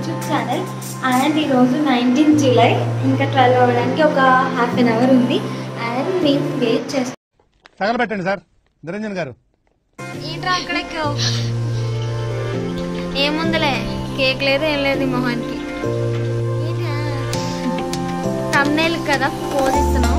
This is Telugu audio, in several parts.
YouTube channel. అండ్ ఈరోజు 19 జూలై, ఇంకా 12 అవ్వడానికి ఒక హాఫ్ అన్ అవర్ ఉంది. అండ్ మేము వెయిట్ చేస్తాం. తగలబెట్టండి సార్ నిరంజన్ గారు. ఏంట్రా అక్కడ ఏముందిలే, కేక్ లేదు ఏం లేదు మొహానికి. thumbnail కదా పోజ్ ఇస్తున్నాం.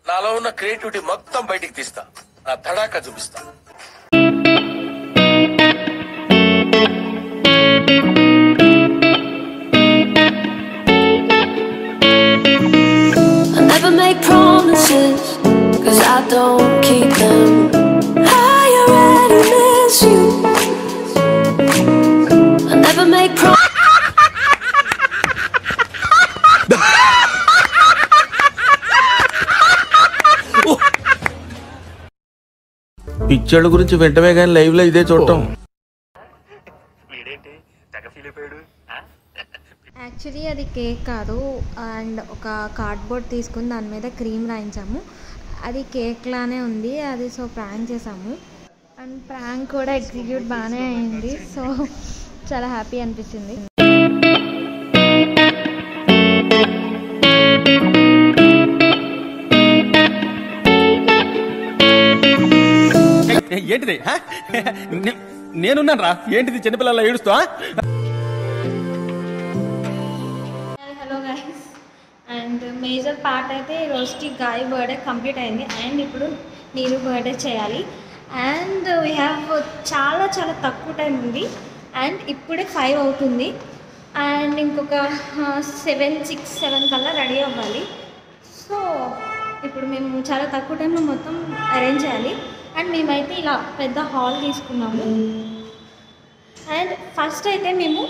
నాలో ఉన్న క్రియేటివిటీ మొత్తం బయటికి తీస్తా, నా తడాకా చూపిస్తా. Never make promises, 'cause I don't keep them. I already miss you. I never make promises. పిక్చర్ల గురించి వెంటనే కానీ లైవ్ లో ఇదే చూడటం. యాక్చువల్లీ అది కేక్ కాదు, అండ్ ఒక కార్డ్బోర్డ్ తీసుకుని దాని మీద క్రీమ్ రాయించాము. అది కేక్ లానే ఉంది అది, సో ప్రాంక్ చేసాము. అండ్ ప్రాంక్ కూడా ఎగ్జిక్యూట్ బాగానే అయింది, సో చాలా హ్యాపీ అనిపించింది. ఏంటిది? నేనున్నాను రా. ఏంటిది చిన్నపిల్లల ఏడుస్తా? Hello guys, and major part అయితే రోజుకి గాయ బర్త్డే కంప్లీట్ అయింది. అండ్ ఇప్పుడు నీరు బర్త్డే చేయాలి. అండ్ వీ హ్యావ్ చాలా చాలా తక్కువ టైం ఉంది. అండ్ ఇప్పుడే 5 అవుతుంది. అండ్ ఇంకొక 6-7 కల్లా రెడీ అవ్వాలి. సో ఇప్పుడు మేము చాలా తక్కువ టైంలో మొత్తం అరేంజ్ చేయాలి. అండ్ మేమైతే ఇలా పెద్ద హాల్ తీసుకున్నాము. అండ్ ఫస్ట్ అయితే మేము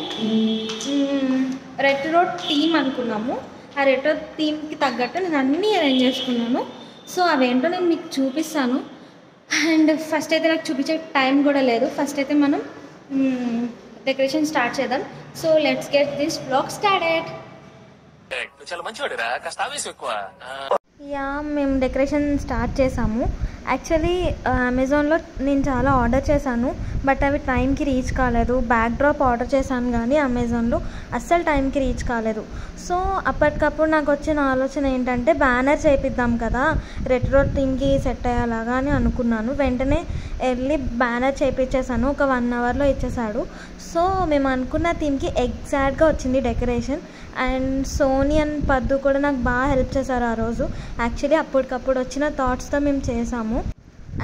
రెట్రో థీమ్ అనుకున్నాము. ఆ రెట్రో థీమ్కి తగ్గట్టు నేను అన్నీ అరేంజ్ చేసుకున్నాను. సో అవేంటో నేను మీకు చూపిస్తాను. అండ్ ఫస్ట్ అయితే నాకు చూపించే టైం కూడా లేదు. ఫస్ట్ అయితే మనం డెకరేషన్ స్టార్ట్ చేద్దాం. So let's get this blog started. చాలా మంచివాడురా, కాస్త ఆవేశం ఎక్కువ. యా, మేము డెకరేషన్ స్టార్ట్ చేసాము. యాక్చువల్లీ అమెజాన్లో నేను చాలా ఆర్డర్ చేశాను, బట్ అవి టైంకి రీచ్ కాలేదు. బ్యాక్ డ్రాప్ ఆర్డర్ చేశాను కానీ అమెజాన్లో అస్సలు టైంకి రీచ్ కాలేదు. సో అప్పటికప్పుడు నాకు వచ్చిన ఆలోచన ఏంటంటే బ్యానర్ చేపిద్దాం కదా, రెట్రో థీమ్కి సెట్ అయ్యేలాగా అని అనుకున్నాను. వెంటనే వెళ్ళి బ్యానర్ చేయించేసాను. ఒక 1 అవర్లో ఇచ్చేసాడు. సో మేము అనుకున్న థీమ్కి ఎగ్జాక్ట్గా వచ్చింది డెకరేషన్. అండ్ సోనీ అండ్ పద్దు కూడా నాకు బాగా హెల్ప్ చేశారు ఆ రోజు. యాక్చువల్లీ అప్పటికప్పుడు వచ్చిన థాట్స్తో మేము చేసాము.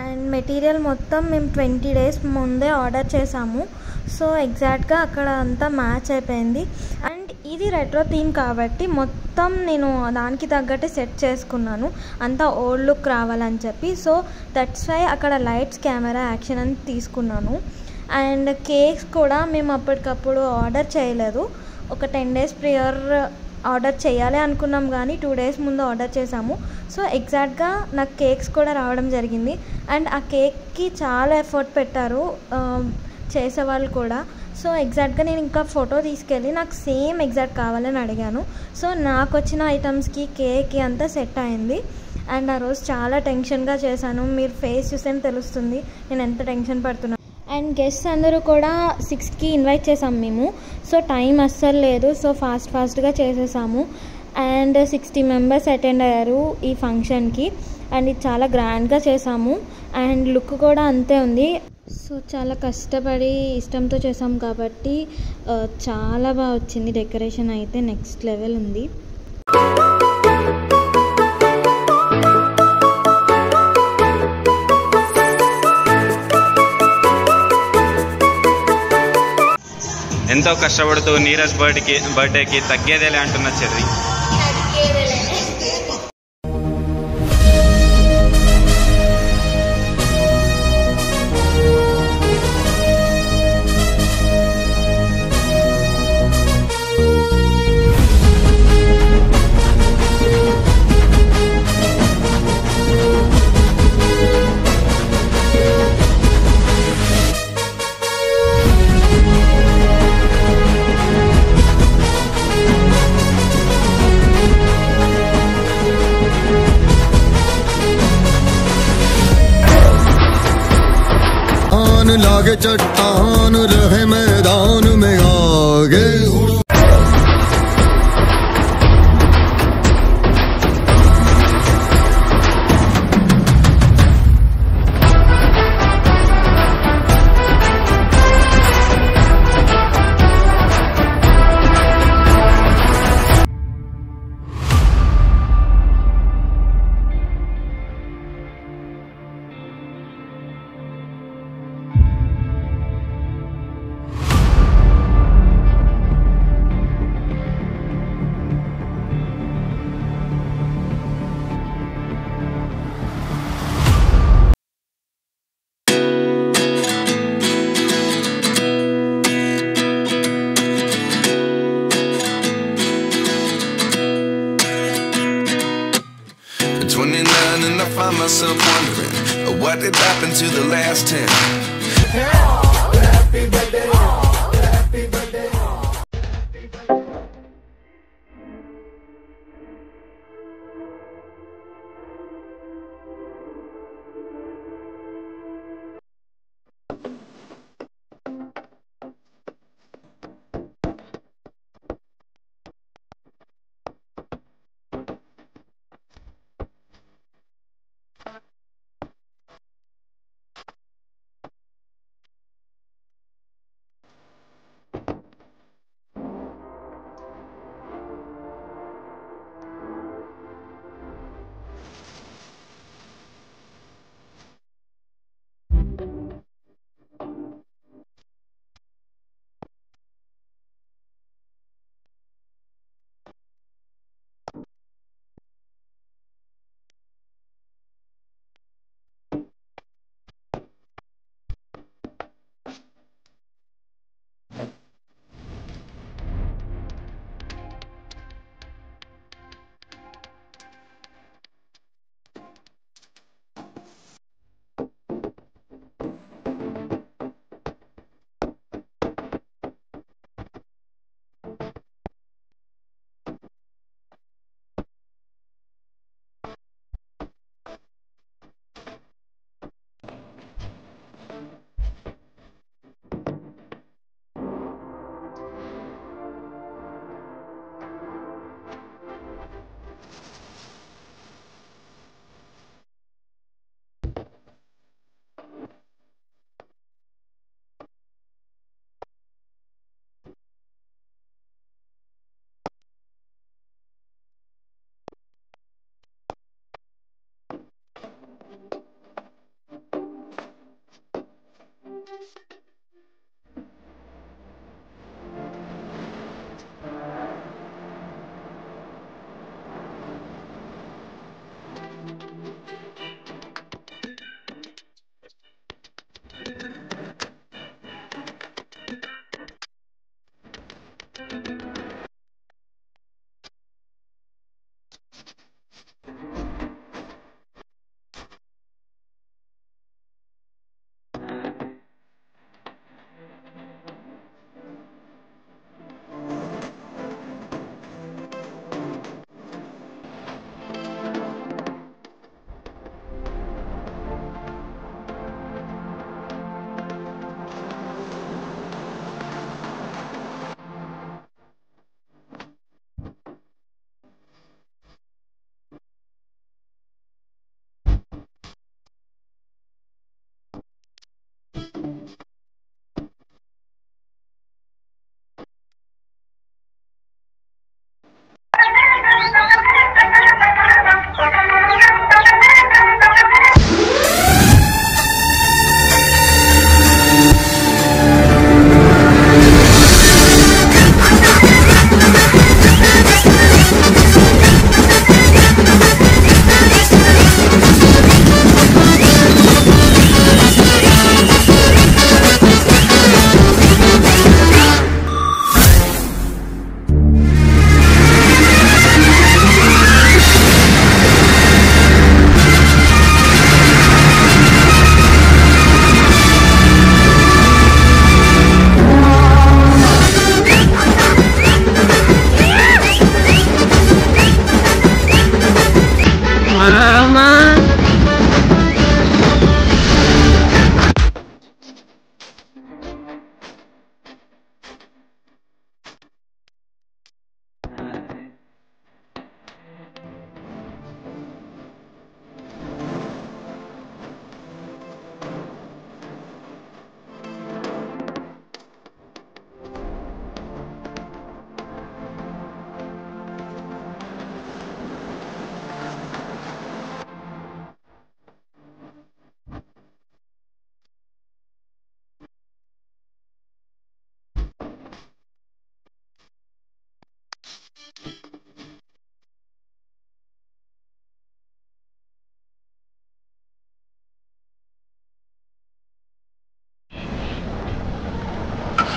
అండ్ మెటీరియల్ మొత్తం మేము 20 days ముందే ఆర్డర్ చేసాము. సో ఎగ్జాక్ట్గా అక్కడ అంతా మ్యాచ్ అయిపోయింది. అండ్ ఇది రెట్రో థీమ్ కాబట్టి మొత్తం నేను దానికి తగ్గట్టే సెట్ చేసుకున్నాను, అంతా ఓల్డ్ లుక్ రావాలని చెప్పి. సో దట్స్ వై అక్కడ లైట్స్, కెమెరా, యాక్షన్ అని తీసుకున్నాను. అండ్ కేక్స్ కూడా మేము అప్పటికప్పుడు ఆర్డర్ చేయలేదు. ఒక 10 days ప్రియర్ ఆర్డర్ చేయాలి అనుకున్నాం కానీ 2 days ముందు ఆర్డర్ చేసాము. సో ఎగ్జాక్ట్గా నాకు కేక్స్ కూడా రావడం జరిగింది. అండ్ ఆ కేక్కి చాలా ఎఫర్ట్ పెట్టారు చేసేవాళ్ళు కూడా. సో ఎగ్జాక్ట్గా నేను ఇంకా ఫోటో తీసుకెళ్ళి నాకు సేమ్ ఎగ్జాక్ట్ కావాలని అడిగాను. సో నాకు వచ్చిన ఐటమ్స్కి కేక్కి అంతా సెట్ అయింది. అండ్ ఆ రోజు చాలా టెన్షన్గా చేశాను. మీరు ఫేస్ చూస్తేనే తెలుస్తుంది నేను ఎంత టెన్షన్ పడుతున్నాను. అండ్ గెస్ట్స్ అందరూ కూడా 6కి ఇన్వైట్ చేసాము మేము. సో టైం అస్సలు లేదు. సో ఫాస్ట్గా చేసేసాము. అండ్ 60 members అటెండ్ అయ్యారు ఈ ఫంక్షన్కి. అండ్ ఇది చాలా గ్రాండ్గా చేసాము. అండ్ లుక్ కూడా అంతే ఉంది. సో చాలా కష్టపడి ఇష్టంతో చేసాం కాబట్టి చాలా బాగా వచ్చింది. డెకరేషన్ అయితే నెక్స్ట్ లెవెల్ ఉంది. ఎంతో కష్టపడుతూ నీరజ్ బర్త్డేకి తగ్గేదేలే అంటున్న చెర్రీ. लागे चट्टान रहे मैदान में आगे। And I find myself wondering what did happen to the last 10. Happy birthday.